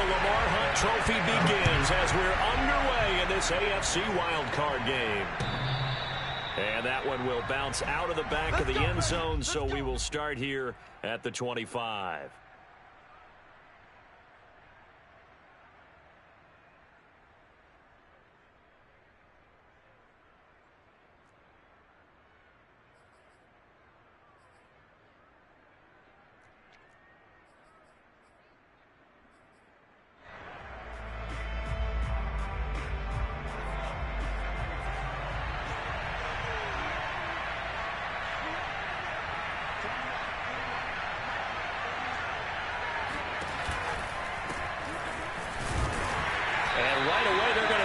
Lamar Hunt Trophy begins as we're underway in this AFC Wildcard game. And that one will bounce out of the back of the end zone, so we will start here at the 25.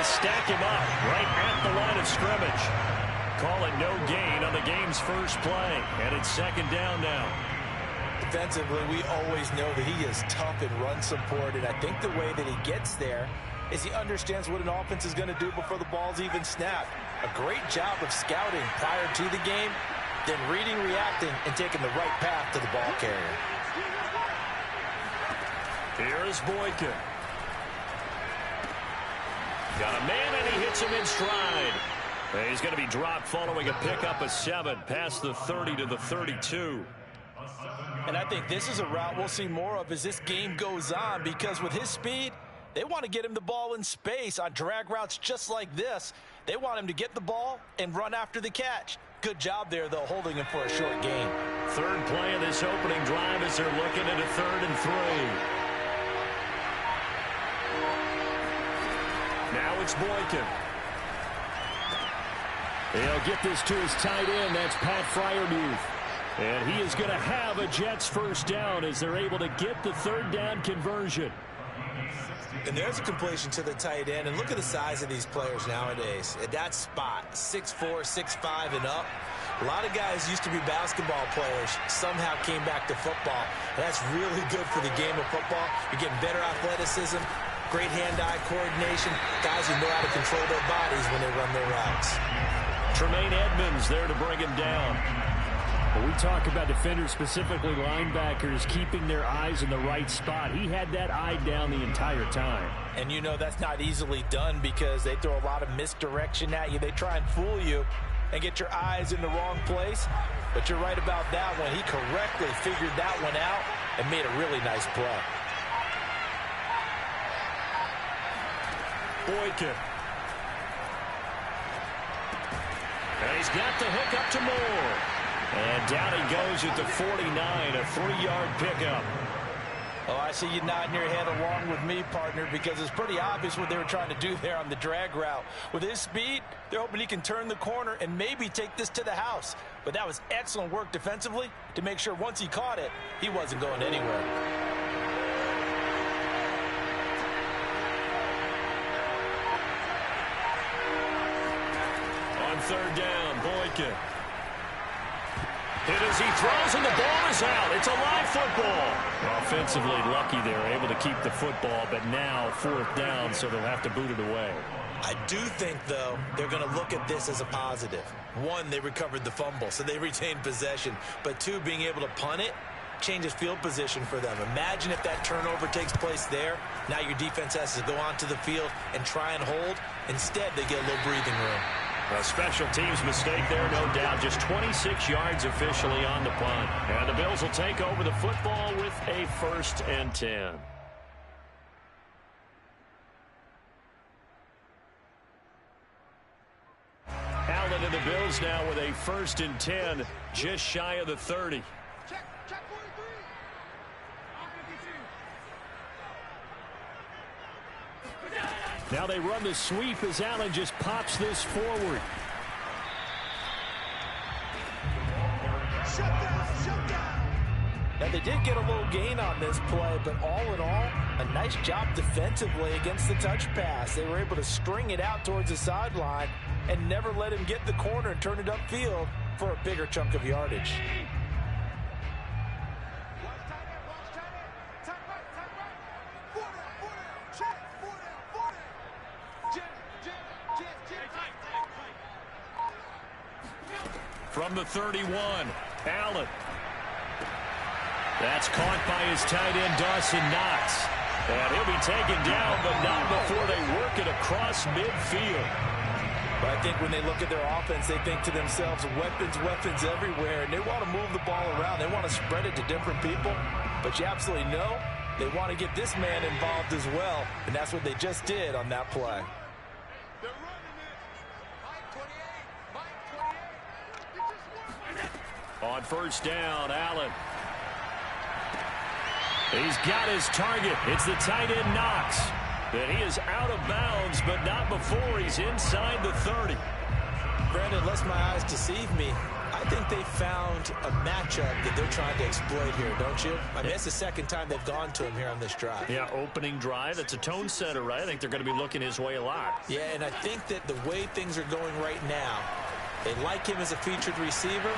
Stack him up right at the line of scrimmage. Call it no gain on the game's first play. And it's second down now. Defensively, we always know that he is tough in run support. And I think the way that he gets there is he understands what an offense is going to do before the ball's even snapped. A great job of scouting prior to the game, then reading, reacting, and taking the right path to the ball carrier. Here is Boykin. Got a man, and he hits him in stride. He's going to be dropped following a pickup of 7 past the 30 to the 32. And I think this is a route we'll see more of as this game goes on, because with his speed, they want to get him the ball in space on drag routes just like this. They want him to get the ball and run after the catch. Good job there, though, holding him for a short gain. Third play of this opening drive as they're looking at a 3rd and 3. Now it's Boykin. He'll get this to his tight end. That's Pat Freiermuth. And he is going to have a Jets first down as they're able to get the 3rd down conversion. And there's a completion to the tight end. And look at the size of these players nowadays. At that spot, 6'4", 6'5", and up. A lot of guys used to be basketball players. Somehow came back to football. And that's really good for the game of football. You're getting better athleticism. Great hand-eye coordination. Guys who know how to control their bodies when they run their routes. Tremaine Edmonds there to bring him down. When we talk about defenders, specifically linebackers, keeping their eyes in the right spot, he had that eye down the entire time. And you know that's not easily done because they throw a lot of misdirection at you. They try and fool you and get your eyes in the wrong place. But you're right about that one. He correctly figured that one out and made a really nice play. Boykin. And he's got the hook up to Moore. And down he goes at the 49, a 3-yard pickup. Oh, I see you nodding your head along with me, partner, because it's pretty obvious what they were trying to do there on the drag route. With his speed, they're hoping he can turn the corner and maybe take this to the house. But that was excellent work defensively to make sure once he caught it, he wasn't going anywhere. On 3rd down, Boykin. Hit as he throws, and the ball is out. It's a live football. Offensively lucky they were able to keep the football, but now 4th down, so they'll have to boot it away. I do think, though, they're going to look at this as a positive. 1, they recovered the fumble, so they retained possession. But 2, being able to punt it changes field position for them. Imagine if that turnover takes place there. Now your defense has to go onto the field and try and hold. Instead, they get a little breathing room. A special teams mistake there, no doubt. Just 26 yards officially on the punt. And the Bills will take over the football with a 1st and 10. Allen and the Bills now with a 1st and 10, just shy of the 30. Now they run the sweep as Allen just pops this forward. Now they did get a little gain on this play, but all in all, a nice job defensively against the touch pass. They were able to string it out towards the sideline and never let him get the corner and turn it upfield for a bigger chunk of yardage. From the 31, Allen. That's caught by his tight end, Dawson Knox. And he'll be taken down, but not before they work it across midfield. But I think when they look at their offense, they think to themselves, weapons, weapons everywhere, and they want to move the ball around. They want to spread it to different people, but you absolutely know they want to get this man involved as well, and that's what they just did on that play. On first down, Allen. He's got his target. It's the tight end, Knox. And he is out of bounds, but not before he's inside the 30. Brandon, unless my eyes deceive me, I think they found a matchup that they're trying to exploit here, don't you? I mean, it's the second time they've gone to him here on this drive. Yeah, opening drive. It's a tone setter, right? I think they're going to be looking his way a lot. Yeah, and I think that the way things are going right now, they like him as a featured receiver.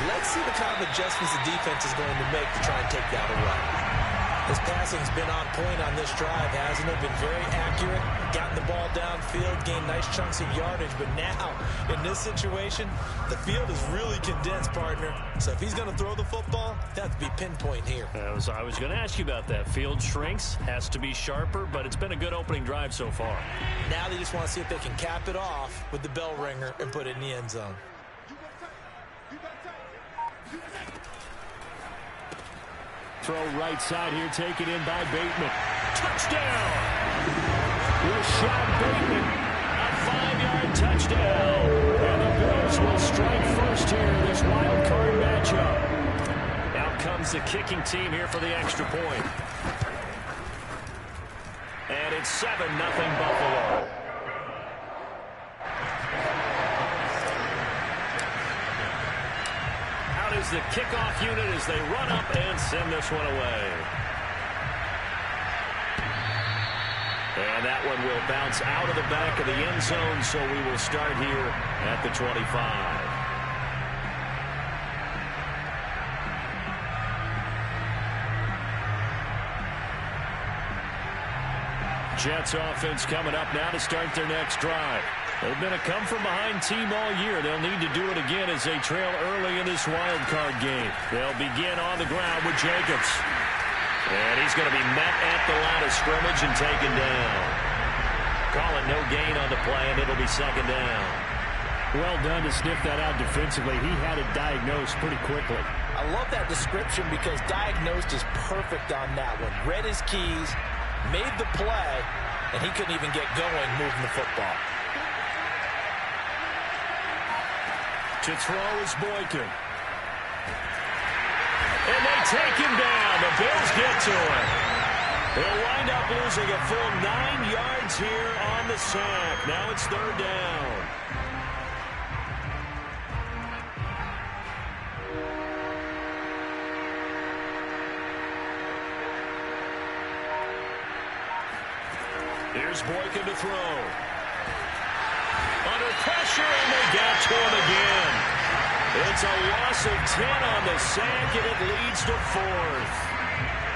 Let's see the kind of adjustments the defense is going to make to try and take that away. His passing's been on point on this drive, hasn't it? Been very accurate, gotten the ball downfield, gained nice chunks of yardage. But now, in this situation, the field is really condensed, partner. So if he's going to throw the football, that would be pinpoint here. I was going to ask you about that. Field shrinks, has to be sharper, but it's been a good opening drive so far. Now they just want to see if they can cap it off with the bell ringer and put it in the end zone. Throw right side here, taken in by Bateman. Touchdown! Rashad Bateman, a 5-yard touchdown. And the Bills will strike first here in this wild card matchup. Out comes the kicking team here for the extra point. And it's 7-0 Buffalo. Is the kickoff unit as they run up and send this one away. And that one will bounce out of the back of the end zone, so we will start here at the 25. Jets offense coming up now to start their next drive. They've been a come-from-behind team all year. They'll need to do it again as they trail early in this wild card game. They'll begin on the ground with Jacobs. And he's going to be met at the line of scrimmage and taken down. Call it no gain on the play, and it'll be second down. Well done to sniff that out defensively. He had it diagnosed pretty quickly. I love that description because diagnosed is perfect on that one. Read his keys, made the play, and he couldn't even get going moving the football. To throw is Boykin. And they take him down. The Bills get to him. They'll wind up losing a full 9 yards here on the sack. Now it's third down. Here's Boykin to throw. Under pressure, and they got to him again. It's a loss of 10 on the sack, and it leads to fourth.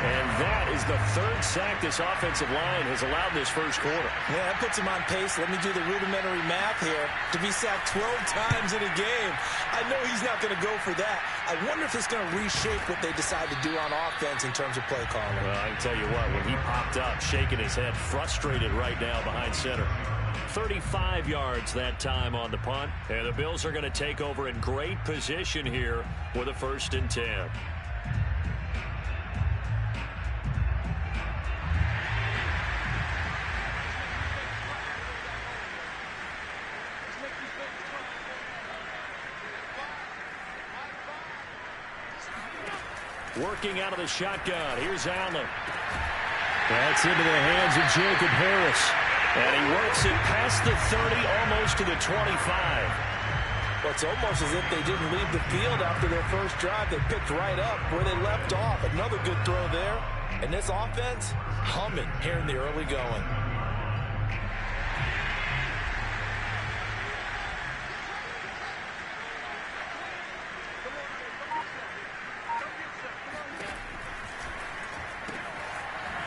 And that is the third sack this offensive line has allowed this first quarter. Yeah, that puts him on pace. Let me do the rudimentary math here. To be sacked 12 times in a game, I know he's not going to go for that. I wonder if it's going to reshape what they decide to do on offense in terms of play calling. Well, I can tell you what, when he popped up, shaking his head, frustrated right now behind center. 35 yards that time on the punt. And the Bills are going to take over in great position here with a 1st and 10. Working out of the shotgun. Here's Allen. That's into the hands of Jacob Harris. And he works it past the 30, almost to the 25. Well, it's almost as if they didn't leave the field after their first drive. They picked right up where they left off. Another good throw there. And this offense, humming here in the early going.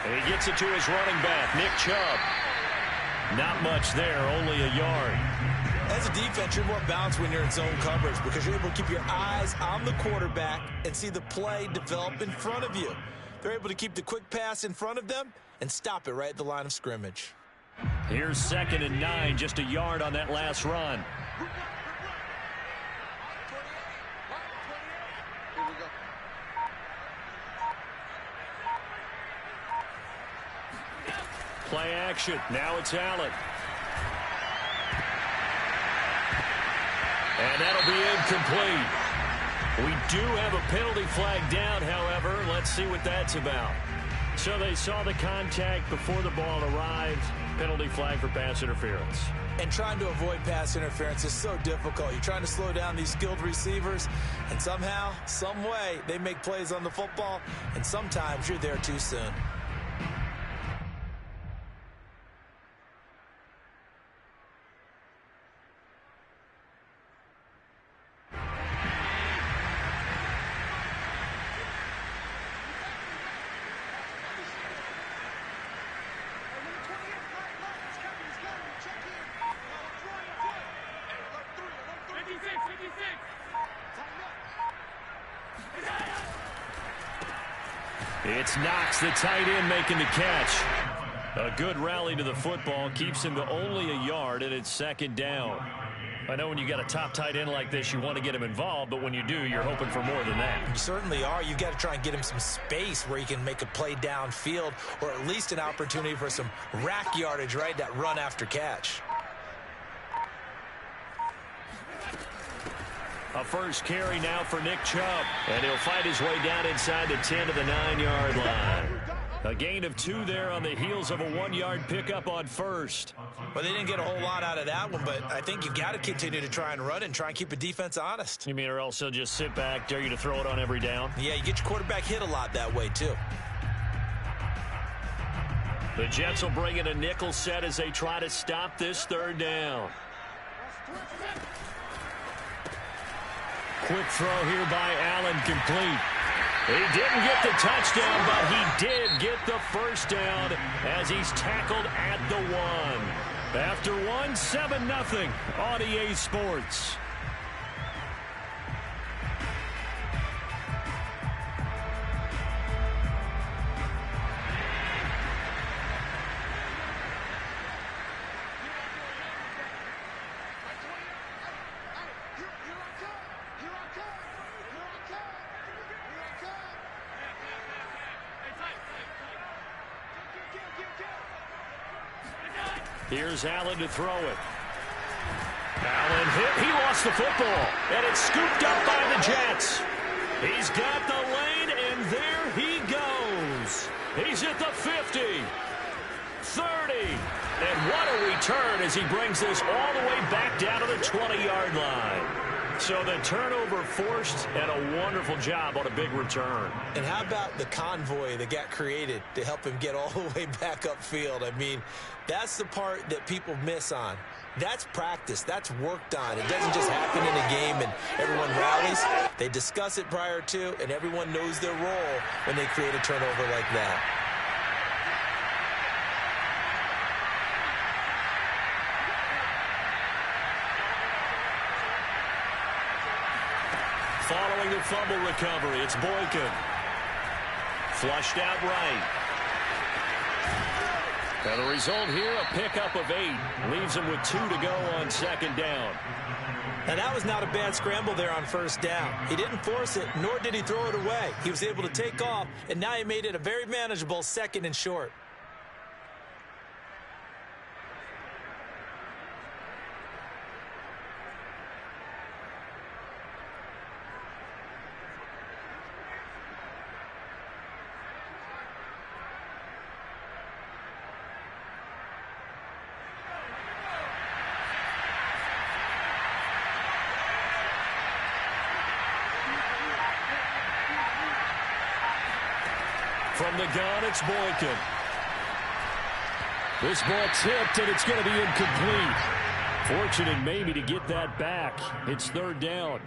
And he gets it to his running back, Nick Chubb. Not much there, only a yard. As a defense, you're more balanced when you're in zone coverage because you're able to keep your eyes on the quarterback and see the play develop in front of you. They're able to keep the quick pass in front of them and stop it right at the line of scrimmage. Here's 2nd and 9, just a yard on that last run. Play action. Now it's Allen. And that'll be incomplete. We do have a penalty flag down, however. Let's see what that's about. So they saw the contact before the ball arrived. Penalty flag for pass interference. And trying to avoid pass interference is so difficult. You're trying to slow down these skilled receivers, and somehow, some way, they make plays on the football, and sometimes you're there too soon. It's Knox, the tight end, making the catch. A good rally to the football keeps him to only a yard, and it's 2nd down. I know when you got a top tight end like this, you want to get him involved, but when you do, you're hoping for more than that. You certainly are. You've got to try and get him some space where he can make a play downfield, or at least an opportunity for some rack yardage, right? That run after catch. A first carry now for Nick Chubb. And he'll fight his way down inside the 10 to the 9-yard line. A gain of 2 there on the heels of a 1-yard pickup on first. Well, they didn't get a whole lot out of that one, but I think you've got to continue to try and run and try and keep the defense honest. You mean, or else they'll just sit back, dare you to throw it on every down? Yeah, you get your quarterback hit a lot that way, too. The Jets will bring in a nickel set as they try to stop this 3rd down. Quick throw here by Allen, complete. He didn't get the touchdown, but he did get the first down as he's tackled at the 1. After 1, 7-0 on EA Sports. Here's Allen to throw it. Allen hit. He lost the football. And it's scooped up by the Jets. He's got the lane, and there he goes. He's at the 50. 30. And what a return as he brings this all the way back down to the 20-yard line. So the turnover forced, and a wonderful job on a big return. And how about the convoy that got created to help him get all the way back upfield? I mean, that's the part that people miss on. That's practice. That's worked on. It doesn't just happen in a game and everyone rallies. They discuss it prior to, and everyone knows their role when they create a turnover like that. Following the fumble recovery, it's Boykin. Flushed out right. And the result here, a pickup of 8. Leaves him with 2 to go on 2nd down. Now, that was not a bad scramble there on 1st down. He didn't force it, nor did he throw it away. He was able to take off, and now he made it a very manageable 2nd and short. From the gun, it's Boykin. This ball tipped, and it's going to be incomplete. Fortunate maybe to get that back. It's 3rd down.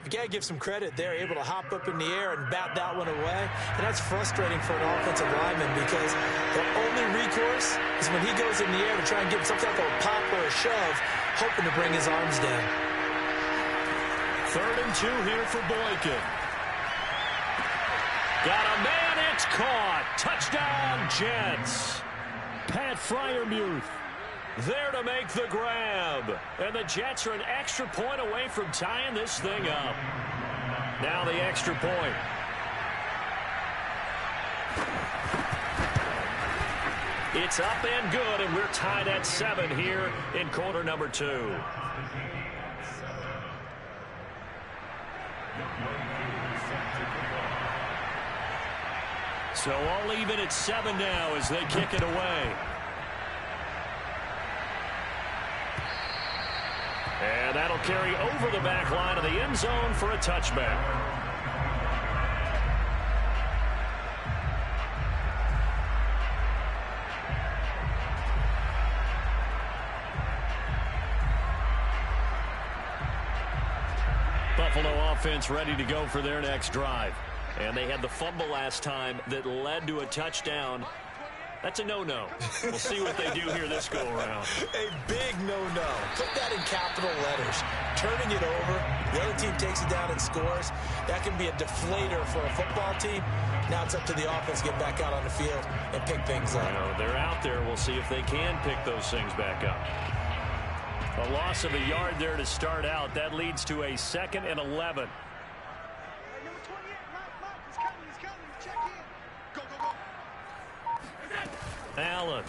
You got to give some credit there, able to hop up in the air and bat that one away. And that's frustrating for an offensive lineman because the only recourse is when he goes in the air to try and give something like a pop or a shove, hoping to bring his arms down. 3rd and 2 here for Boykin. Got a man, it's caught. Touchdown, Jets. Pat Freiermuth there to make the grab. And the Jets are an extra point away from tying this thing up. Now the extra point. It's up and good, and we're tied at 7 here in quarter number 2. So all even at 7 now as they kick it away. And that'll carry over the back line of the end zone for a touchback. Buffalo offense ready to go for their next drive. And they had the fumble last time that led to a touchdown. That's a no-no. We'll see what they do here this go-around. A big no-no. Put that in capital letters. Turning it over, the other team takes it down and scores. That can be a deflator for a football team. Now it's up to the offense to get back out on the field and pick things up. They're out there. We'll see if they can pick those things back up. A loss of a yard there to start out. That leads to a 2nd and 11. Allen.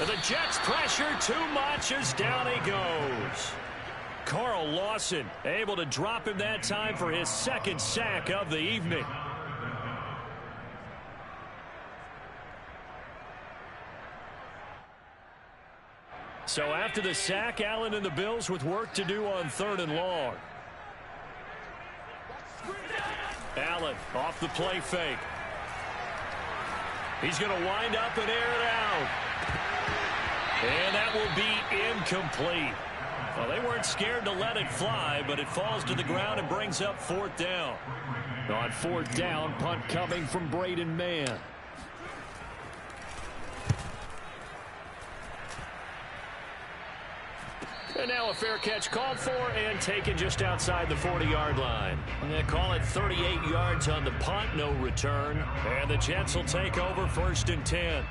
And the Jets pressure too much as down he goes. Carl Lawson able to drop him that time for his 2nd sack of the evening. So after the sack, Allen and the Bills with work to do on 3rd and long. Allen off the play fake. He's going to wind up and air it out. And that will be incomplete. Well, they weren't scared to let it fly, but it falls to the ground and brings up 4th down. On 4th down, punt coming from Braden Mann. And now a fair catch called for and taken just outside the 40-yard line. And they call it 38 yards on the punt, no return. And the Jets will take over 1st and 10.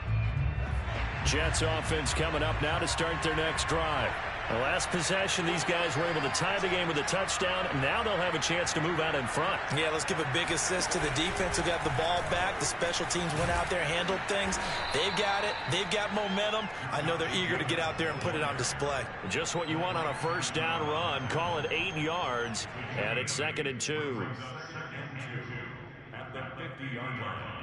Jets offense coming up now to start their next drive. The last possession, these guys were able to tie the game with a touchdown. Now they'll have a chance to move out in front. Yeah, let's give a big assist to the defense who got the ball back. The special teams went out there, handled things. They've got it. They've got momentum. I know they're eager to get out there and put it on display. Just what you want on a 1st down run. Call it 8 yards, and it's 2nd and 2. At the 50-yard line.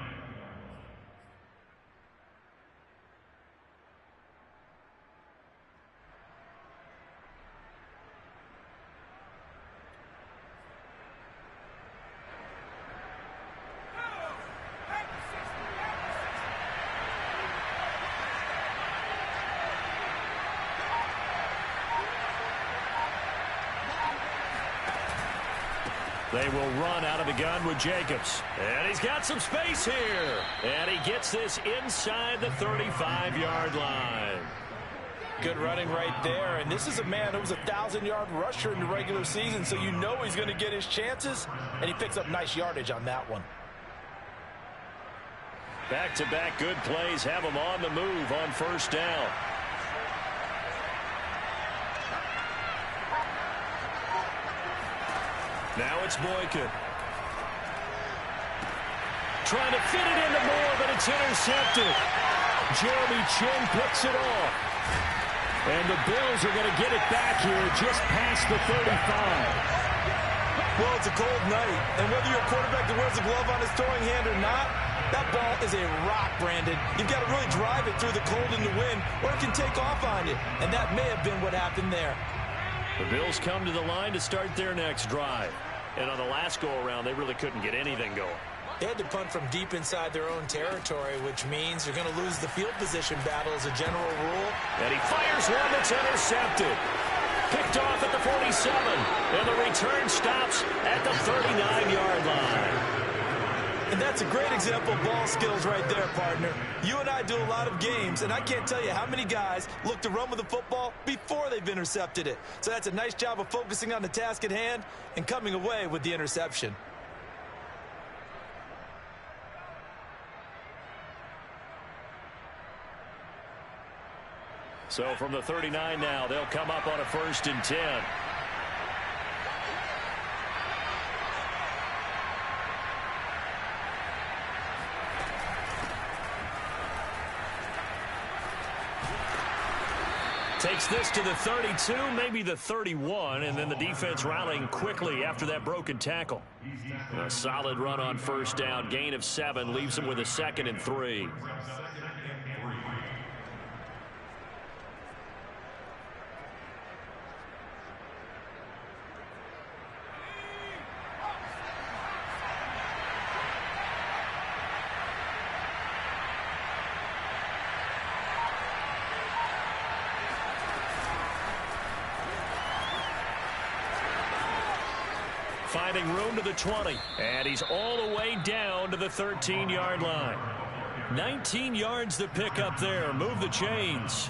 They will run out of the gun with Jacobs. And he's got some space here. And he gets this inside the 35-yard line. Good running right there. And this is a man who was a 1,000-yard rusher in the regular season, so you know he's going to get his chances. And he picks up nice yardage on that one. Back-to-back good plays have him on the move on 1st down. Now it's Boykin. Trying to fit it into Moore, but it's intercepted. Jeremy Chin picks it off. And the Bills are going to get it back here just past the 35. Well, it's a cold night. And whether you're a quarterback that wears a glove on his throwing hand or not, that ball is a rock, Brandon. You've got to really drive it through the cold and the wind, or it can take off on you. And that may have been what happened there. The Bills come to the line to start their next drive. And on the last go-around, they really couldn't get anything going. They had to punt from deep inside their own territory, which means you're going to lose the field position battle as a general rule. And he fires one that's intercepted. Picked off at the 47. And the return stops at the 39-yard line. And that's a great example of ball skills right there, partner. You and I do a lot of games, and I can't tell you how many guys look to run with the football before they've intercepted it. So that's a nice job of focusing on the task at hand and coming away with the interception. So from the 39 now, they'll come up on a 1st and 10. Takes this to the 32, maybe the 31, and then the defense rallying quickly after that broken tackle. A solid run on 1st down, gain of 7, leaves them with a 2nd and 3. Finding room to the 20, and he's all the way down to the 13-yard line. 19 yards to pick up there. Move the chains.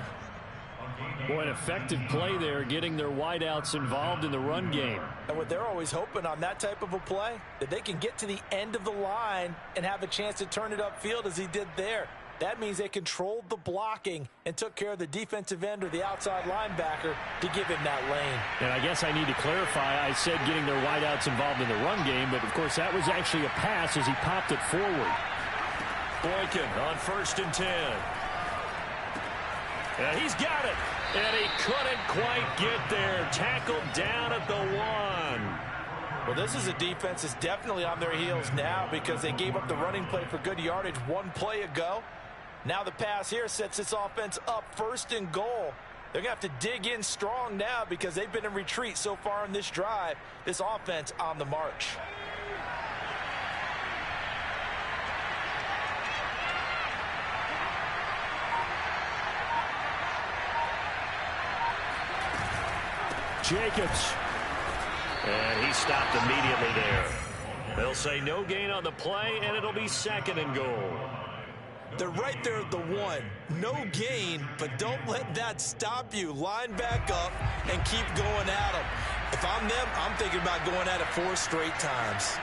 Boy, an effective play there, getting their wideouts involved in the run game. And what they're always hoping on that type of a play, that they can get to the end of the line and have a chance to turn it upfield as he did there. That means they controlled the blocking and took care of the defensive end or the outside linebacker to give him that lane. And I guess I need to clarify, I said getting their wideouts involved in the run game, but of course that was actually a pass as he popped it forward. Boykin on 1st and 10. And he's got it. And he couldn't quite get there. Tackled down at the 1. Well, this is a defense that's definitely on their heels now because they gave up the running play for good yardage one play ago. Now the pass here sets this offense up 1st and goal. They're going to have to dig in strong now because they've been in retreat so far in this drive. This offense on the march. Jacobs. And he stopped immediately there. They'll say no gain on the play, and it'll be 2nd and goal. They're right there at the 1. No gain, but don't let that stop you. Line back up and keep going at them. If I'm them, I'm thinking about going at it 4 straight times.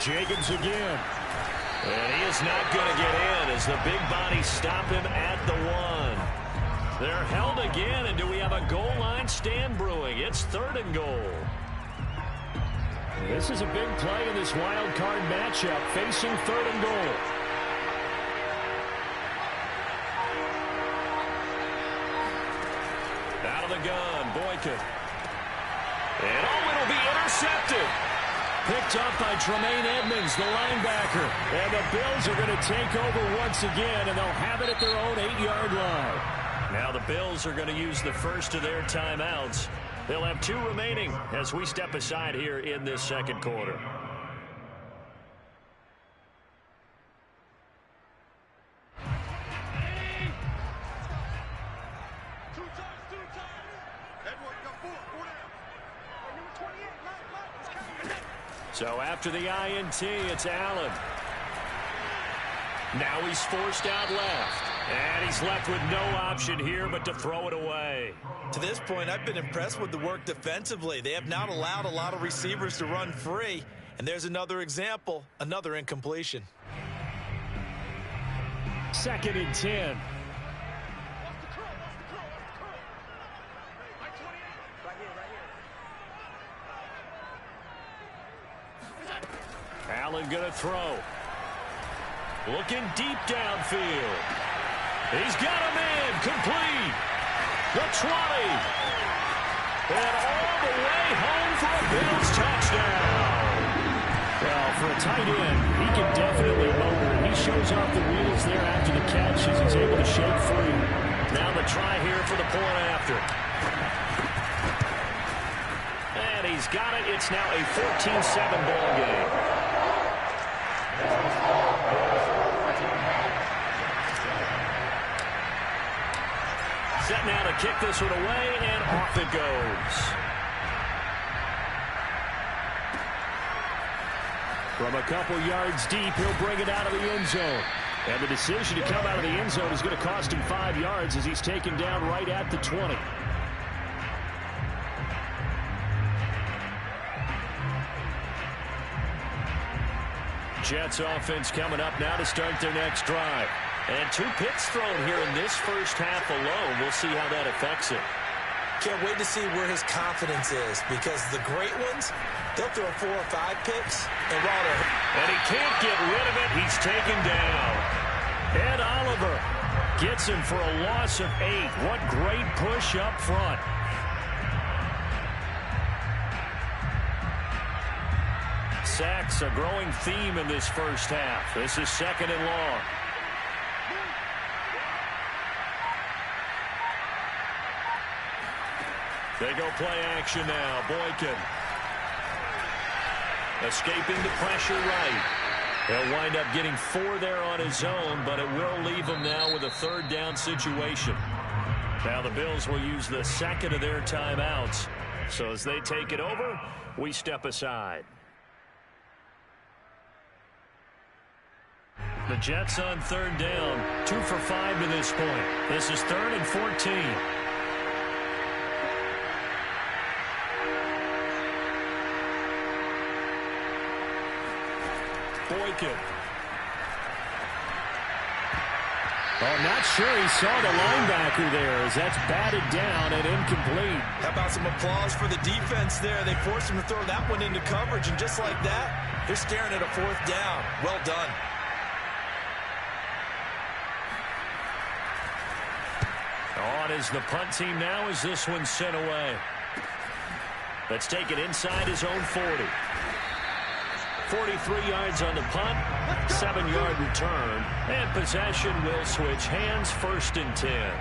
Jacobs again. And he is not going to get in as the big bodies stop him at the 1. They're held again, and do we have a goal line stand brewing? It's 3rd and goal. This is a big play in this wild card matchup, facing 3rd and goal. Out of the gun, Boykin. And it'll be intercepted. Picked up by Tremaine Edmonds, the linebacker. And the Bills are going to take over once again, and they'll have it at their own 8-yard line. Now the Bills are going to use the first of their timeouts. They'll have 2 remaining as we step aside here in this 2nd quarter. So after the INT, it's Allen. Now he's forced out left. And he's left with no option here but to throw it away. To this point, I've been impressed with the work defensively. They have not allowed a lot of receivers to run free. And there's another example, another incompletion. 2nd and 10. Allen going to throw. Looking deep downfield. He's got him in. Complete. The 20. And all the way home for a Bills touchdown. Well, for a tight end, he can definitely motor. He shows off the wheels there after the catch as he's able to shake free. Now the try here for the point after. And he's got it. It's now a 14-7 ball game. Set now to kick this one away, and off it goes. From a couple yards deep, he'll bring it out of the end zone. And the decision to come out of the end zone is going to cost him 5 yards as he's taken down right at the 20. Jets offense coming up now to start their next drive. And 2 picks thrown here in this first half alone. We'll see how that affects it. Can't wait to see where his confidence is, because the great ones, they'll throw 4 or 5 picks. And he can't get rid of it. He's taken down. Ed Oliver gets him for a loss of 8. What great push up front. Sacks a growing theme in this first half. This is 2nd and long. They go play action now. Boykin escaping the pressure right. He'll wind up getting 4 there on his own, but it will leave him now with a 3rd down situation. Now the Bills will use the 2nd of their timeouts. So as they take it over, we step aside. The Jets on 3rd down, 2 for 5 to this point. This is 3rd and 14. Boykin. I'm not sure he saw the linebacker there as that's batted down and incomplete. How about some applause for the defense there? They forced him to throw that one into coverage, and just like that, they're staring at a 4th down. Well done. On is the punt team now as this one's sent away. Let's take it inside his own 40. 43 yards on the punt, 7-yard return, and possession will switch hands, 1st and 10.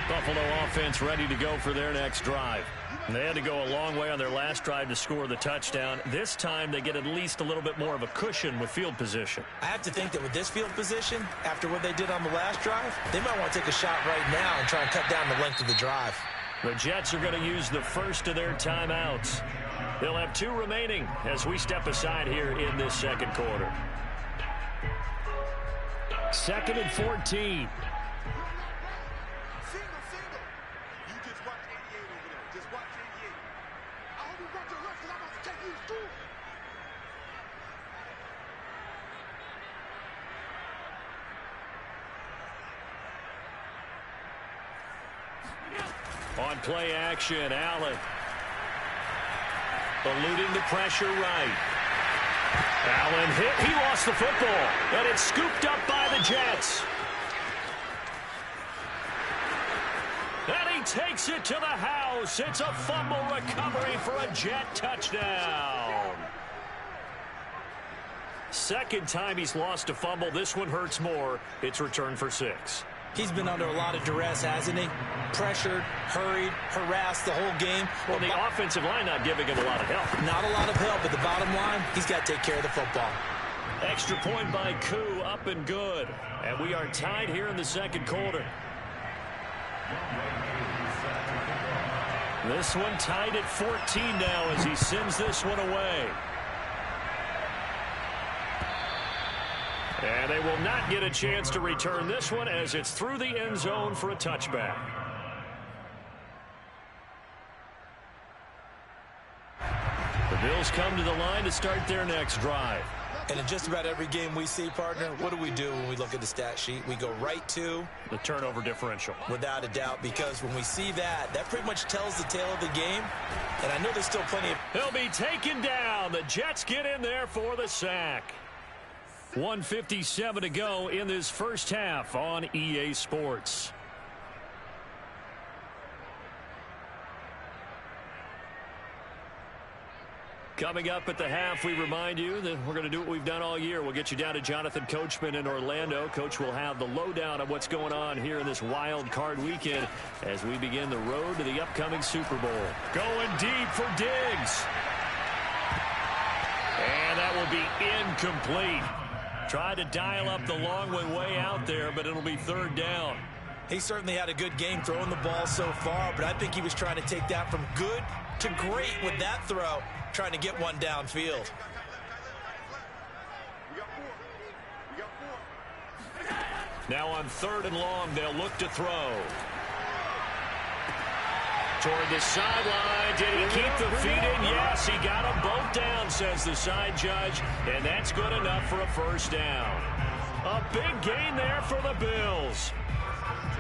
Buffalo offense ready to go for their next drive. And they had to go a long way on their last drive to score the touchdown. This time they get at least a little bit more of a cushion with field position. I have to think that with this field position, after what they did on the last drive, they might want to take a shot right now and try and cut down the length of the drive. The Jets are going to use the 1st of their timeouts. They'll have 2 remaining as we step aside here in this 2nd quarter. 2nd and 14. On play action, Allen. Eluding the pressure right. Allen hit. He lost the football. And it's scooped up by the Jets. And he takes it to the house. It's a fumble recovery for a Jet touchdown. 2nd time he's lost a fumble. This one hurts more. It's returned for 6. He's been under a lot of duress, hasn't he? Pressured, hurried, harassed the whole game. Well, the offensive line not giving him a lot of help. Not a lot of help, but the bottom line, he's got to take care of the football. Extra point by Koo, up and good. And we are tied here in the 2nd quarter. This one tied at 14 now as he sends this one away. And they will not get a chance to return this one as it's through the end zone for a touchback. The Bills come to the line to start their next drive. And in just about every game we see, partner, what do we do when we look at the stat sheet? We go right to the turnover differential. Without a doubt, because when we see that, that pretty much tells the tale of the game. And I know there's still plenty of... He'll be taken down. The Jets get in there for the sack. 1:57 to go in this first half on EA Sports. Coming up at the half, we remind you that we're going to do what we've done all year. We'll get you down to Jonathan Coachman in Orlando. Coach will have the lowdown of what's going on here in this wild card weekend as we begin the road to the upcoming Super Bowl. Going deep for Diggs. And that will be incomplete. Tried to dial up the long way out there, but it'll be 3rd down. He certainly had a good game throwing the ball so far, but I think he was trying to take that from good to great with that throw, trying to get one downfield. Now on 3rd and long, they'll look to throw. Toward the sideline. Did he keep the feet in? Yes, he got them both down, says the side judge. And that's good enough for a first down. A big gain there for the Bills.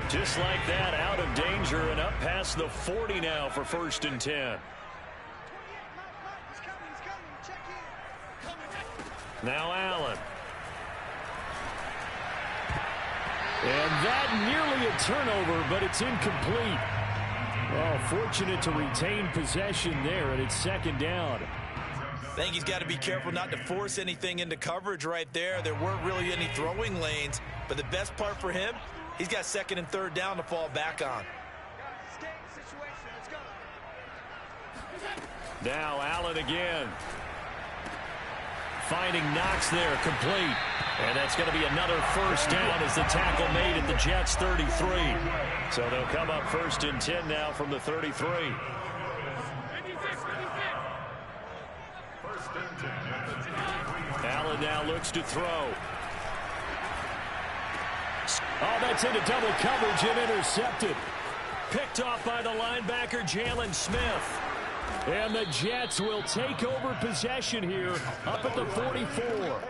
Just like that, out of danger and up past the 40 now for 1st and 10. Now Allen. And that nearly a turnover, but it's incomplete. Well, fortunate to retain possession there, and it's 2nd down. I think he's got to be careful not to force anything into coverage right there. There weren't really any throwing lanes, but the best part for him, he's got 2nd and 3rd down to fall back on. Now Allen again. Finding Knox there, complete. And that's going to be another first down as the tackle made at the Jets' 33. So they'll come up 1st and 10 now from the 33. Allen now looks to throw. Oh, that's into double coverage and intercepted. Picked off by the linebacker, Jalen Smith. And the Jets will take over possession here up at the 44.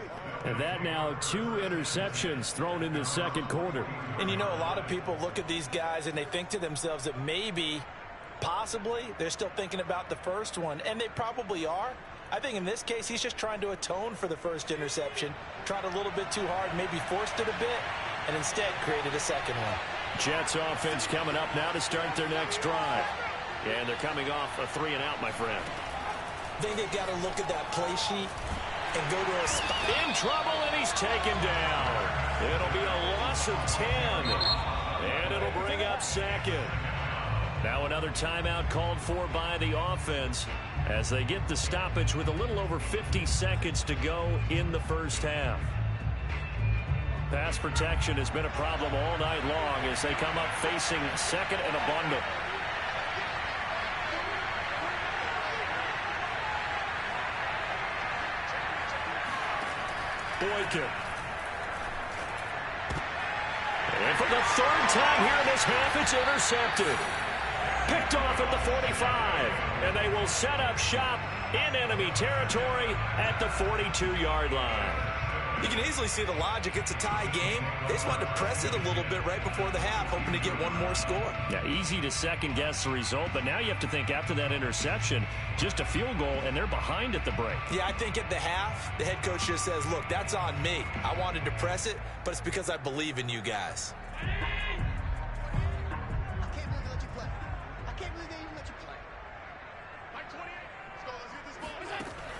And that now 2 interceptions thrown in the 2nd quarter. And you know, a lot of people look at these guys and they think to themselves that maybe, possibly, they're still thinking about the first one. And they probably are. I think in this case, he's just trying to atone for the first interception. Tried a little bit too hard, maybe forced it a bit, and instead created a 2nd one. Jets offense coming up now to start their next drive. And they're coming off a 3-and-out, my friend. I think they've got to look at that play sheet and go to a spot. In trouble, and he's taken down. It'll be a loss of 10. And it'll bring up 2nd. Now another timeout called for by the offense as they get the stoppage with a little over 50 seconds to go in the first half. Pass protection has been a problem all night long as they come up facing 2nd and abundant. Boykin. And for the 3rd time here in this half, it's intercepted. Picked off at the 45. And they will set up shop in enemy territory at the 42-yard line. You can easily see the logic. It's a tie game. They just wanted to press it a little bit right before the half, hoping to get one more score. Yeah, easy to second-guess the result, but now you have to think after that interception, just a field goal, and they're behind at the break. Yeah, I think at the half, the head coach just says, look, that's on me. I wanted to press it, but it's because I believe in you guys.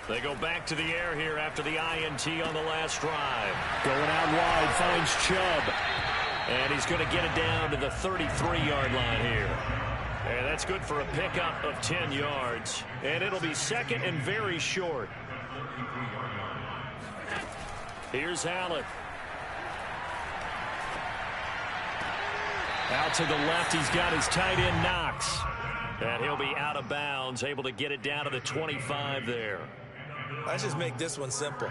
They go back to the air here after the INT on the last drive. Going out wide, finds Chubb. And he's going to get it down to the 33-yard line here. And that's good for a pickup of 10 yards. And it'll be 2nd and very short. Here's Allen. Out to the left, he's got his tight end, Knox. And he'll be out of bounds, able to get it down to the 25 there. Let's just make this one simple.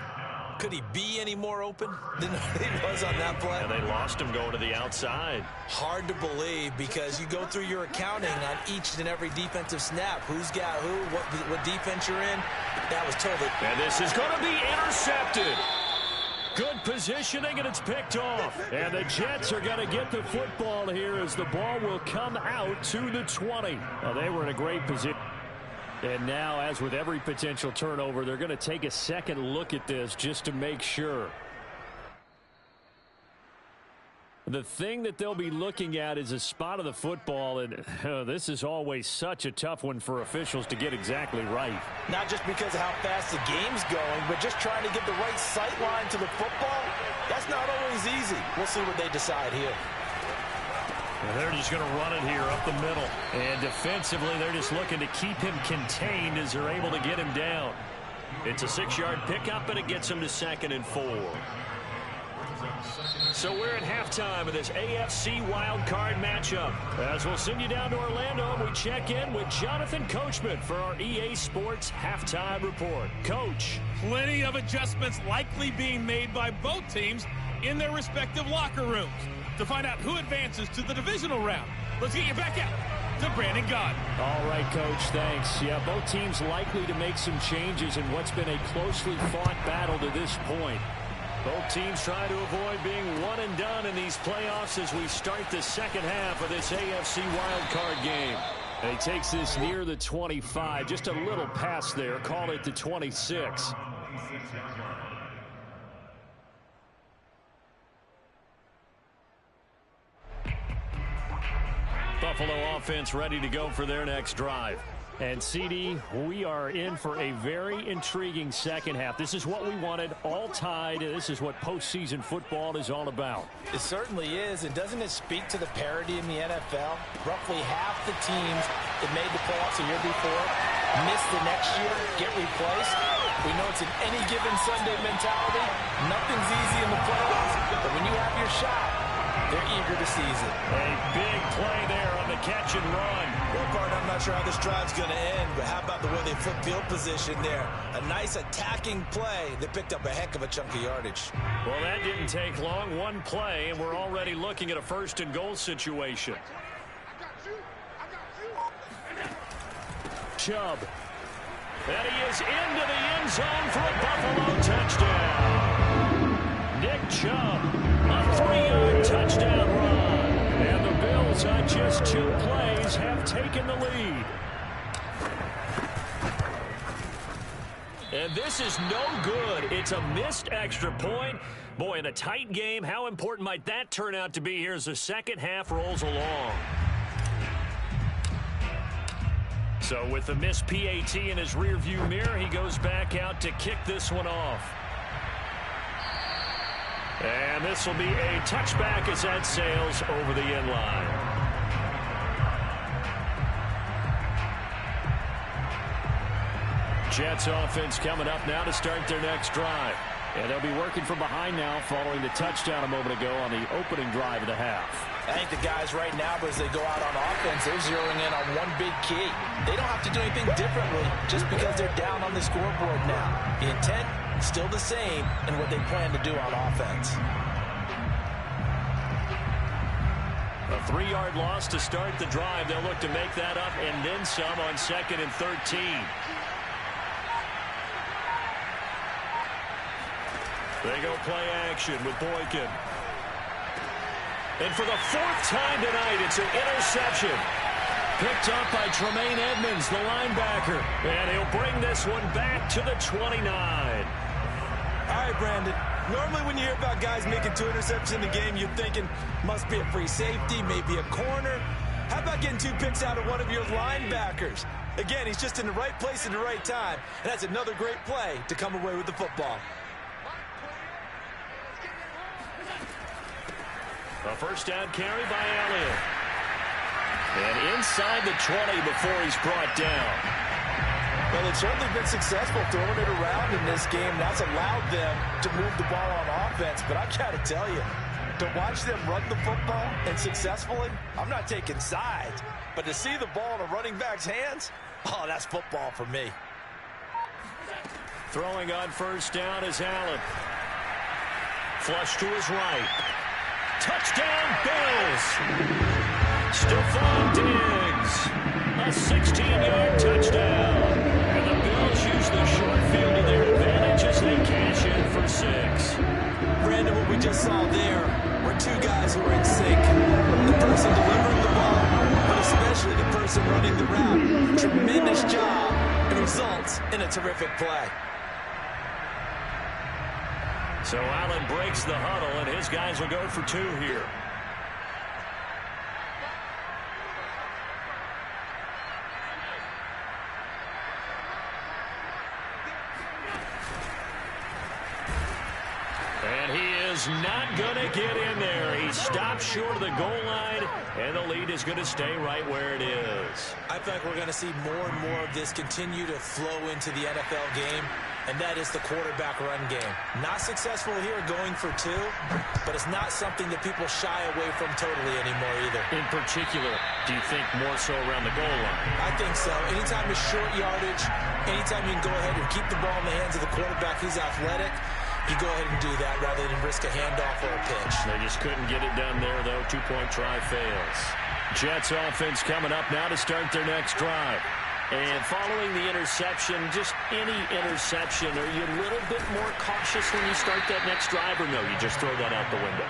Could he be any more open than he was on that play? And they lost him going to the outside. Hard to believe because you go through your accounting on each and every defensive snap. Who's got who, what defense you're in. That was totally... And this is going to be intercepted. Good positioning, and it's picked off. And the Jets are going to get the football here as the ball will come out to the 20. Well, they were in a great position. And now, as with every potential turnover, they're going to take a second look at this just to make sure. The thing that they'll be looking at is a spot of the football, and this is always such a tough one for officials to get exactly right. Not just because of how fast the game's going, but just trying to get the right sight line to the football. That's not always easy. We'll see what they decide here. And they're just going to run it here up the middle. And defensively, they're just looking to keep him contained as they're able to get him down. It's a 6-yard pickup, and it gets him to 2nd and 4. So we're at halftime of this AFC Wildcard matchup. As we'll send you down to Orlando, and we check in with Jonathan Coachman for our EA Sports Halftime Report. Coach. Plenty of adjustments likely being made by both teams in their respective locker rooms. to find out who advances to the divisional round. Let's get you back out to Brandon Gaudin. All right, Coach, thanks. Yeah, both teams likely to make some changes in what's been a closely fought battle to this point. Both teams try to avoid being one and done in these playoffs as we start the second half of this AFC wildcard game. And he takes this near the 25, just a little past there, call it the 26. Buffalo offense ready to go for their next drive. And, CD, we are in for a very intriguing second half. This is what we wanted, all tied. This is what postseason football is all about. It certainly is, and doesn't it speak to the parity in the NFL? Roughly half the teams that made the playoffs a year before miss the next year, get replaced. We know it's an any given Sunday mentality. Nothing's easy in the playoffs, but when you have your shot, they're eager to seize it. A big play there on the catch and run. Well, partner, I'm not sure how this drive's going to end, but how about the way they flip field position there? A nice attacking play that picked up a heck of a chunk of yardage. Well, that didn't take long. One play, and we're already looking at a first and goal situation. Chubb. And he is into the end zone for a Buffalo touchdown. Nick Chubb, a 3-yard touchdown run. And the Bills, on just 2 plays, have taken the lead. And this is no good. It's a missed extra point. Boy, in a tight game, how important might that turn out to be here as the second half rolls along? So with the missed PAT in his rearview mirror, he goes back out to kick this one off. And this will be a touchback as that sails over the end line. Jets offense coming up now to start their next drive. And they'll be working from behind now following the touchdown a moment ago on the opening drive of the half. I think the guys right now, as they go out on offense, they're zeroing in on one big key. They don't have to do anything differently just because they're down on the scoreboard now. The intent, still the same in what they plan to do on offense. A 3-yard loss to start the drive. They'll look to make that up and then some on 2nd and 13. They go play action with Boykin. And for the 4th time tonight, it's an interception. Picked up by Tremaine Edmonds, the linebacker. And he'll bring this one back to the 29. All right, Brandon. Normally when you hear about guys making 2 interceptions in the game, you're thinking must be a free safety, maybe a corner. How about getting 2 picks out of one of your linebackers? Again, he's just in the right place at the right time. And that's another great play to come away with the football. A first down carry by Elliott. And inside the 20 before he's brought down. Well, they've certainly been successful throwing it around in this game. That's allowed them to move the ball on offense. But I got to tell you, to watch them run the football and successfully, I'm not taking sides. But to see the ball in a running back's hands, oh, that's football for me. Throwing on first down is Allen. Flush to his right. Touchdown, Bills! Stephon Diggs, a 16-yard touchdown. And the Bills use the short field to their advantage as they cash in for 6. Brandon, what we just saw there were 2 guys who were in sync. The person delivering the ball, but especially the person running the route. Tremendous job. It results in a terrific play. So Allen breaks the huddle, and his guys will go for 2 here. And he is not going to get in there. He stops short of the goal line, and the lead is going to stay right where it is. I think we're going to see more and more of this continue to flow into the NFL game, and that is the quarterback run game. Not successful here going for 2, but it's not something that people shy away from totally anymore either. In particular, do you think more so around the goal line? I think so. Anytime it's short yardage, anytime you can go ahead and keep the ball in the hands of the quarterback who's athletic, you go ahead and do that rather than risk a handoff or a pitch. They just couldn't get it done there, though. Two-point try fails. Jets offense coming up now to start their next drive. And following the interception, just any interception, are you a little bit more cautious when you start that next drive, or no, you just throw that out the window?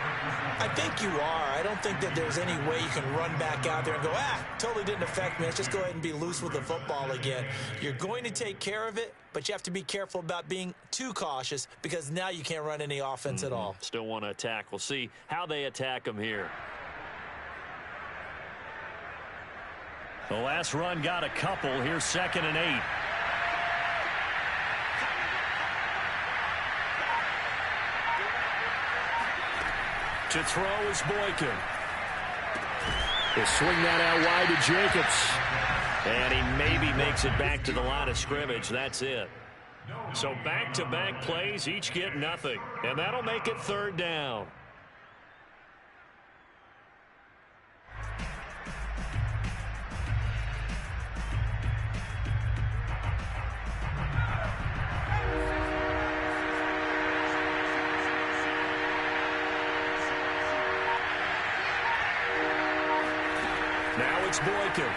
I think you are. I don't think that there's any way you can run back out there and go, totally didn't affect me. Let's just go ahead and be loose with the football again. You're going to take care of it, but you have to be careful about being too cautious because now you can't run any offense at all. Still want to attack. We'll see how they attack them here. The last run got a couple. Here's 2nd and 8. To throw is Boykin. He'll swing that out wide to Jacobs. And he maybe makes it back to the line of scrimmage. That's it. So back-to-back plays, each get nothing. And that'll make it 3rd down. Now it's Boykin.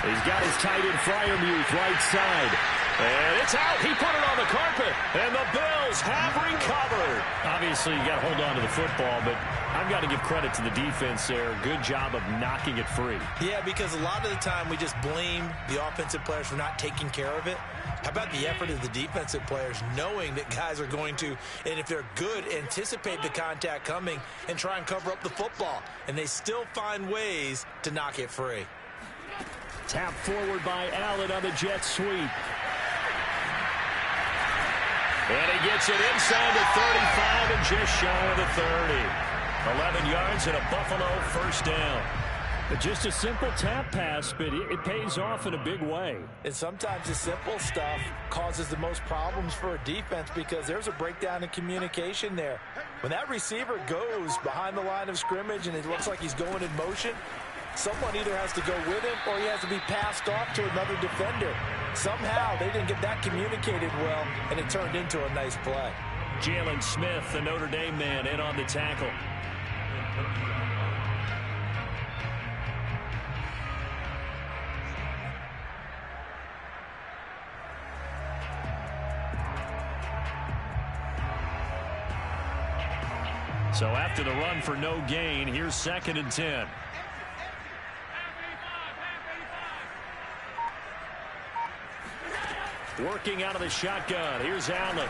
He's got his tight end Fryermuth right side. And it's out. He put it on the carpet. And the Bills have recovered. Obviously, you got to hold on to the football, but I've got to give credit to the defense there. Good job of knocking it free. Yeah, because a lot of the time we just blame the offensive players for not taking care of it. How about the effort of the defensive players knowing that guys are going to, and if they're good, anticipate the contact coming and try and cover up the football. And they still find ways to knock it free. Tap forward by Allen on the jet sweep. And he gets it inside the 35 and just shy of the 30. 11 yards and a Buffalo first down. But just a simple tap pass, but it pays off in a big way. And sometimes the simple stuff causes the most problems for a defense because there's a breakdown in communication there. When that receiver goes behind the line of scrimmage and it looks like he's going in motion, someone either has to go with him or he has to be passed off to another defender. Somehow they didn't get that communicated well, and it turned into a nice play. Jalen Smith, the Notre Dame man, in on the tackle. So after the run for no gain, here's 2nd and 10. Working out of the shotgun. Here's Allen.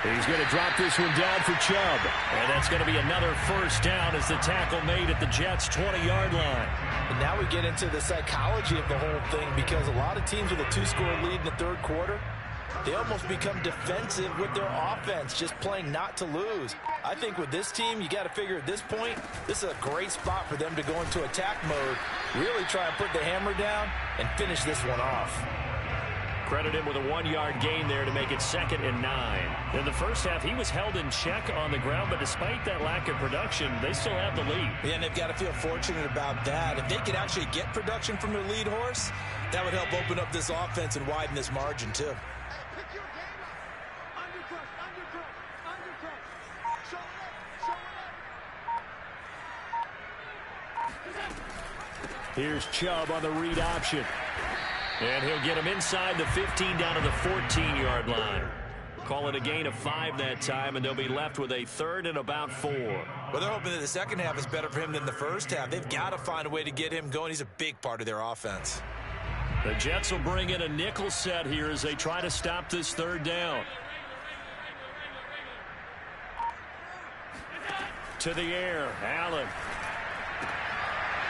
He's going to drop this one down for Chubb. And that's going to be another first down as the tackle made at the Jets' 20-yard line. And now we get into the psychology of the whole thing because a lot of teams with a 2-score lead in the 3rd quarter, they almost become defensive with their offense, just playing not to lose. I think with this team, you got to figure at this point, this is a great spot for them to go into attack mode, really try and put the hammer down and finish this one off. Credit him with a 1-yard gain there to make it 2nd and 9. In the first half, he was held in check on the ground, but despite that lack of production, they still have the lead. Yeah, and they've got to feel fortunate about that. If they could actually get production from their lead horse, that would help open up this offense and widen this margin, too. Here's Chubb on the read option. And he'll get him inside the 15 down to the 14-yard line. Call it a gain of 5 that time, and they'll be left with a 3rd and about 4. Well, they're hoping that the second half is better for him than the first half. They've got to find a way to get him going. He's a big part of their offense. The Jets will bring in a nickel set here as they try to stop this 3rd down. To the air, Allen.